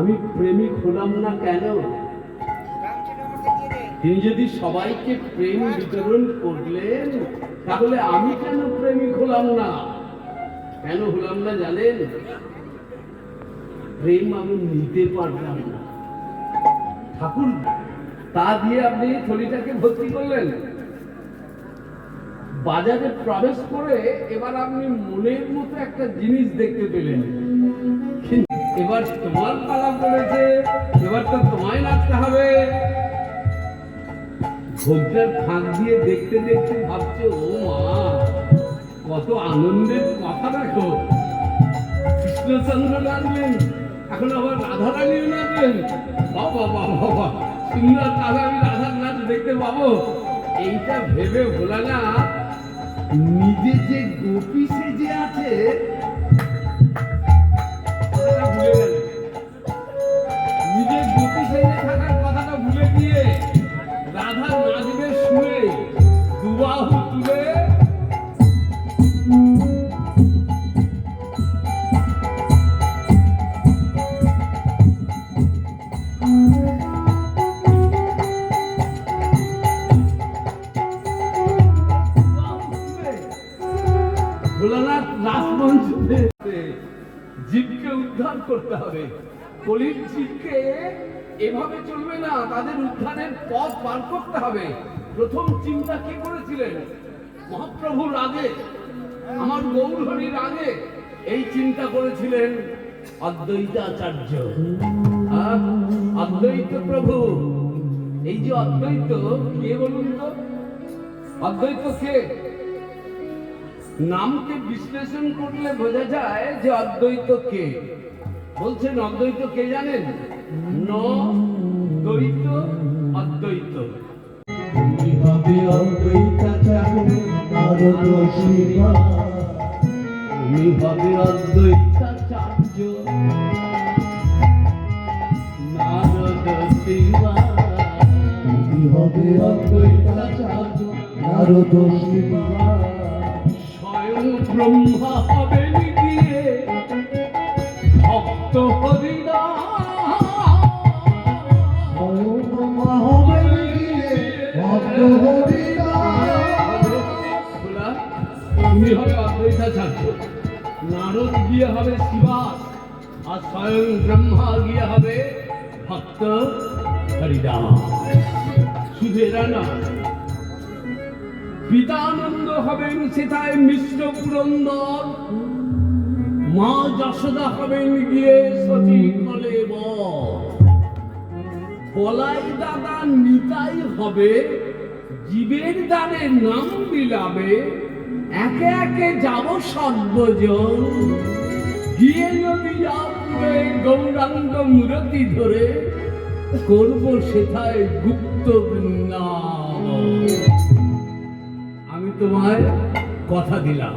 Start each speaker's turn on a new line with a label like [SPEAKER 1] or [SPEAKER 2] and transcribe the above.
[SPEAKER 1] আমি প্রেমিক হলাম না কেন? তিনি যদি সবাইকে প্রেম বিতরণ করলেন, তাহলে আমি কেন প্রেমিক হলাম না? কেন হলাম না জানেন? প্রেম আমি নিতে পারলাম না। ঠাকুর তা দিয়ে আপনি থলিটাকে ভর্তি করলেন। বাজারে প্রবেশ করে এবার আপনি মনের মতো একটা জিনিস দেখতে পেলেন, এবার তোমার পালা পড়েছে, এবার তো তোমায় নাচতে হবে। ভোগটার ফাঁক দিয়ে দেখতে দেখতে ভাবছে, ও মা, কত আনন্দের কথা দেখো। কৃষ্ণচন্দ্র নাচলেন, এখন আবার রাধা রানীও নাচলেন। বাবা বাবা বাবা, সুন্দর তাহলে আমি রাধার নাচ দেখতে পাবো। এইটা ভেবে ভোলানাথ নিজে যে গোপী সেজে আছে ভুলে গেল। নিজের গোপী সেজে থাকার কথাটা ভুলে গিয়ে রাধা নাচবে শুনে দুবাহু তুলে ভোলানাথ রাসমঞ্চে জীবকে উদ্ধার করতে হবে। কলির জীবকে এভাবে চলবে না, তাদের উদ্ধারের পথ বার করতে হবে। প্রথম চিন্তা কে করেছিলেন? মহাপ্রভুর আগে, আমার গৌরহরির আগে এই চিন্তা করেছিলেন অদ্বৈতাচার্য। অদ্বৈত প্রভু, এই যে অদ্বৈত কে বলুন তো? অদ্বৈত কে? নামকে বিশ্লেষণ করলে বোঝা যায় যে অদ্বৈত কে। বলছেন অদ্বৈত কে জানেন? ন দ্বৈত অদ্বৈত।
[SPEAKER 2] তুমি হবে অদ্বৈতাচার্য, নারদ শিবা।
[SPEAKER 1] তুমি হবে অদ্বৈতাচার্য, নারদ শিবা।
[SPEAKER 2] তুমি হবে অদ্বৈতাচার্য, নারদ শিবা।
[SPEAKER 1] স্বয়ং ব্রহ্মা হবেন গিয়ে ভক্ত হরিদাস।
[SPEAKER 2] স্বয়ং ব্রহ্মা হবেন গিয়ে ভক্ত হরিদাস।
[SPEAKER 1] তুমি হবে অদ্বৈতাচার্য, নারদ গিয়ে হবে শিবাস, আর স্বয়ং ব্রহ্মা গিয়ে হবে ভক্ত হরিদাস। শুধু এরা না, পিতানন্দ হবেন সেটায় মিশ্র পুরন্দর, মা যশোদা হবেন গিয়ে সতী কলেবর। বলাই দাদা নিতাই হবে জীবের দানে নাম বিলাবে। একে একে যাব সর্বজন, গিয়ে নদীয়া পুরে গৌরাঙ্গ মূরতি ধরে করব সেথায় গুপ্ত বৃন্দাবন। আমি তোমায় কথা দিলাম।